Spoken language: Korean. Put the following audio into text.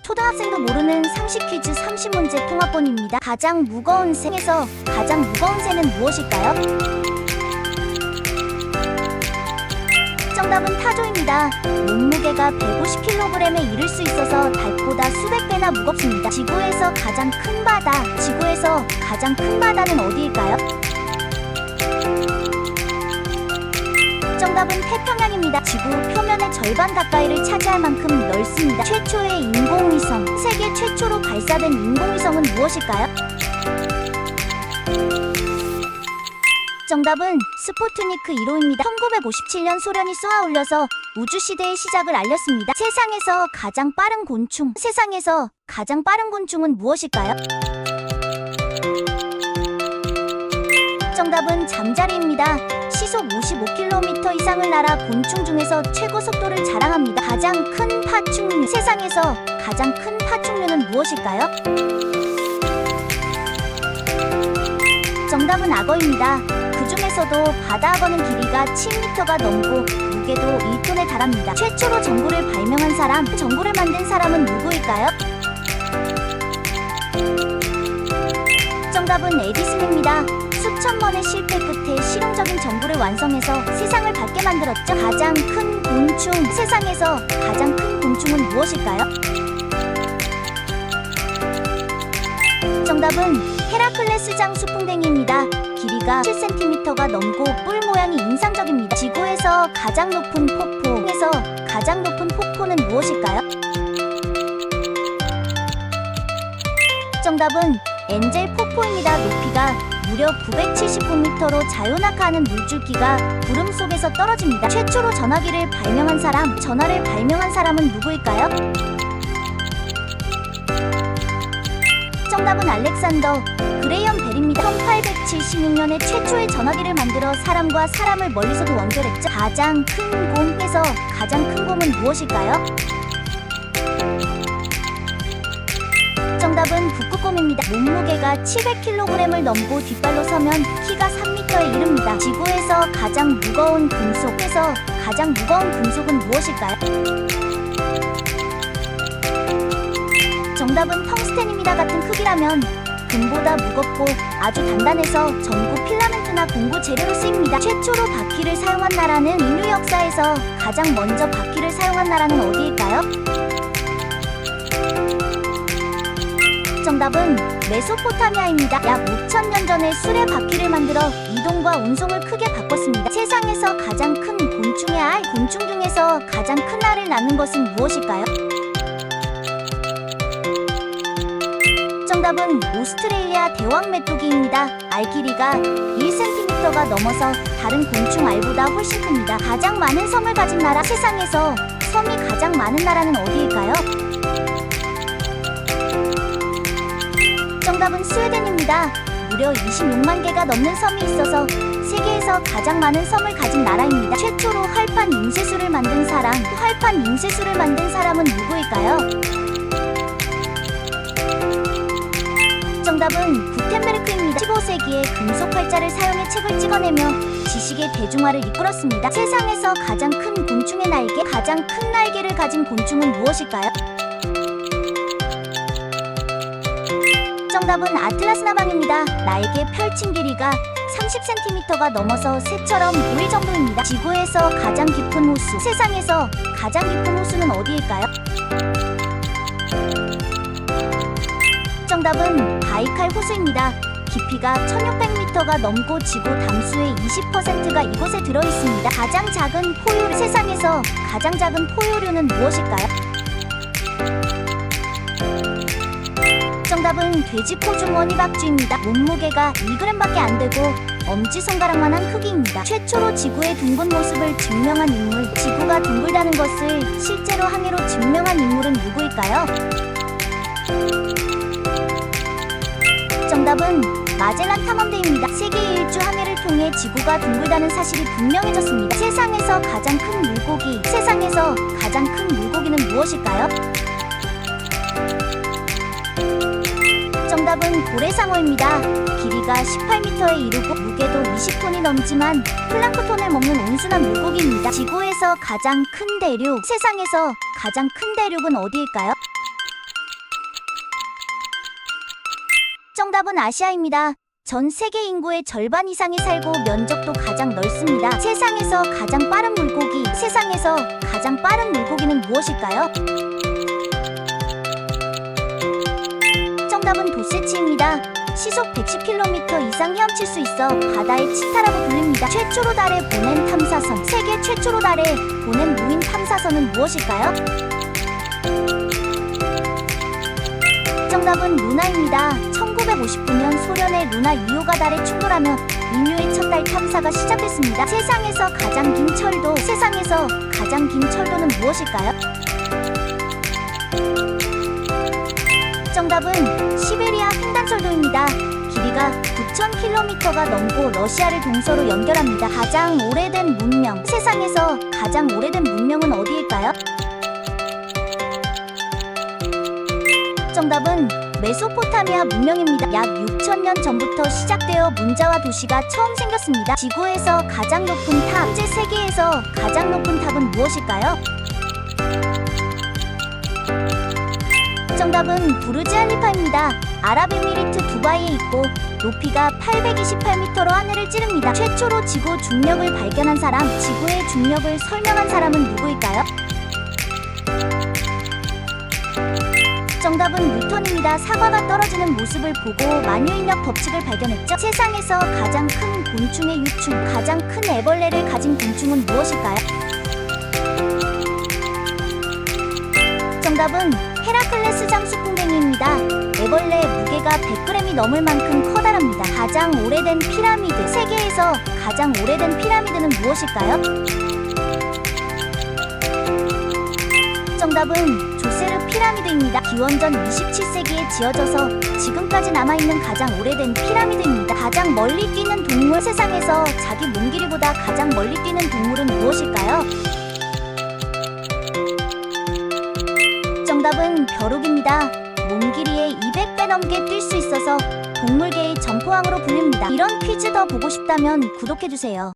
초등학생도 모르는 상식 퀴즈 30문제 통합본입니다. 가장 무거운 새에서 가장 무거운 새는 무엇일까요? 정답은 타조입니다. 몸무게가 150kg에 이를 수 있어서 달보다 수백 배나 무겁습니다. 지구에서 가장 큰 바다, 지구에서 가장 큰 바다는 어디일까요? 정답은 태평양입니다. 지구 표면의 절반 가까이를 차지할 만큼 넓습니다. 최초의 인공위성, 세계 최초로 발사된 인공위성은 무엇일까요? 정답은 스푸트니크 1호입니다. 1957년 소련이 쏘아 올려서 우주시대의 시작을 알렸습니다. 세상에서 가장 빠른 곤충, 세상에서 가장 빠른 곤충은 무엇일까요? 정답은 잠자리입니다. 시속 55km 이상을 날아 곤충 중에서 최고 속도를 자랑합니다. 가장 큰 파충류, 세상에서 가장 큰 파충류는 무엇일까요? 정답은 악어입니다. 그 중에서도 바다 악어는 길이가 7m가 넘고 무게도 1톤에 달합니다. 최초로 전구를 발명한 사람, 전구를 만든 사람은 누구일까요? 정답은 에디슨입니다. 수천 번의 실패 끝에 실용적인 전구를 완성해서 세상을 밝게 만들었죠. 가장 큰 곤충, 세상에서 가장 큰 곤충은 무엇일까요? 정답은 헤라클레스 장수풍뎅이입니다. 길이가 7cm가 넘고 뿔 모양이 인상적입니다. 지구에서 가장 높은 폭포에서 가장 높은 폭포는 무엇일까요? 정답은 엔젤 폭포입니다. 높이가 무려 979m로 자유낙하하는 물줄기가 구름 속에서 떨어집니다. 최초로 전화기를 발명한 사람, 전화를 발명한 사람은 누구일까요? 정답은 알렉산더 그레이엄 벨입니다. 1876년에 최초의 전화기를 만들어 사람과 사람을 멀리서도 연결했죠. 가장 큰 곰에서 가장 큰 곰은 무엇일까요? 정답은 북극곰입니다. 몸무게가 700kg을 넘고 뒷발로 서면 키가 3m에 이릅니다. 지구에서 가장 무거운 금속에서 가장 무거운 금속은 무엇일까요? 정답은 텅스텐입니다. 같은 크기라면 금보다 무겁고 아주 단단해서 전구 필라멘트나 공구 재료로 쓰입니다. 최초로 바퀴를 사용한 나라는 인류 역사에서 가장 먼저 바퀴를 사용한 나라는 어디일까요? 정답은 메소포타미아입니다. 약 5,000년 전에 수레 바퀴를 만들어 이동과 운송을 크게 바꿨습니다. 세상에서 가장 큰 곤충의 알, 곤충 중에서 가장 큰 알을 낳는 것은 무엇일까요? 정답은 오스트레일리아 대왕 메뚜기입니다. 알 길이가 1cm가 넘어서 다른 곤충 알보다 훨씬 큽니다. 가장 많은 섬을 가진 나라, 세상에서 섬이 가장 많은 나라는 어디일까요? 정답은 스웨덴입니다. 무려 26만 개가 넘는 섬이 있어서 세계에서 가장 많은 섬을 가진 나라입니다. 최초로 활판 인쇄술을 만든 사람, 활판 인쇄술을 만든 사람은 누구일까요? 정답은 구텐베르크입니다. 15세기에 금속 활자를 사용해 책을 찍어내며 지식의 대중화를 이끌었습니다. 세상에서 가장 큰 곤충의 날개, 가장 큰 날개를 가진 곤충은 무엇일까요? 정답은 아틀라스나방입니다. 날개 펼친 길이가 30cm가 넘어서 새처럼 보일 정도입니다. 지구에서 가장 깊은 호수, 세상에서 가장 깊은 호수는 어디일까요? 정답은 바이칼 호수입니다. 깊이가 1600m가 넘고 지구 담수의 20%가 이곳에 들어있습니다. 가장 작은 포유류, 세상에서 가장 작은 포유류는 무엇일까요? 정답은 돼지코중 원희박쥐입니다. 몸무게가 2g밖에 안 되고 엄지손가락만한 크기입니다. 최초로 지구의 둥근 모습을 증명한 인물, 지구가 둥글다는 것을 실제로 항해로 증명한 인물은 누구일까요? 정답은 마젤란 탐험대입니다. 세계 일주 항해를 통해 지구가 둥글다는 사실이 분명해졌습니다. 세상에서 가장 큰 물고기, 세상에서 가장 큰 물고기는 무엇일까요? 정답은 고래상어입니다. 길이가 18m에 이르고 무게도 20톤이 넘지만 플랑크톤을 먹는 온순한 물고기입니다. 지구에서 가장 큰 대륙, 세상에서 가장 큰 대륙은 어디일까요? 정답은 아시아입니다. 전 세계 인구의 절반 이상이 살고 면적도 가장 넓습니다. 세상에서 가장 빠른 물고기, 세상에서 가장 빠른 물고기는 무엇일까요? 정답은 도세치입니다. 시속 110km 이상 헤엄칠 수 있어 바다의 치타라고 불립니다. 최초로 달에 보낸 탐사선, 세계 최초로 달에 보낸 무인 탐사선은 무엇일까요? 정답은 루나입니다. 1959년 소련의 루나 2호가 달에 충돌하며 인류의 첫 달 탐사가 시작됐습니다. 세상에서 가장 긴 철도, 세상에서 가장 긴 철도는 무엇일까요? 정답은 시베리아 횡단철도입니다. 길이가 9,000km가 넘고 러시아를 동서로 연결합니다. 가장 오래된 문명, 세상에서 가장 오래된 문명은 어디일까요? 정답은 메소포타미아 문명입니다. 약 6,000년 전부터 시작되어 문자와 도시가 처음 생겼습니다. 지구에서 가장 높은 탑, 현재 세계에서 가장 높은 탑은 무엇일까요? 정답은 부르즈알리파입니다. 아랍에미리트 두바이에 있고 높이가 828m로 하늘을 찌릅니다. 최초로 지구 중력을 발견한 사람, 지구의 중력을 설명한 사람은 누구일까요? 정답은 뉴턴입니다. 사과가 떨어지는 모습을 보고 만유인력 법칙을 발견했죠. 세상에서 가장 큰 곤충의 유충, 가장 큰 애벌레를 가진 곤충은 무엇일까요? 정답은 헤라클레스 장수풍뎅이입니다. 애벌레의 무게가 100g이 넘을 만큼 커다랍니다. 가장 오래된 피라미드, 세계에서 가장 오래된 피라미드는 무엇일까요? 정답은 조세르 피라미드입니다. 기원전 27세기에 지어져서 지금까지 남아있는 가장 오래된 피라미드입니다. 가장 멀리 뛰는 동물, 세상에서 자기 몸 길이보다 가장 멀리 뛰는 동물은 무엇일까요? 정답은 벼룩입니다. 몸 길이의 200배 넘게 뛸 수 있어서 동물계의 점포왕으로 불립니다. 이런 퀴즈 더 보고 싶다면 구독해주세요.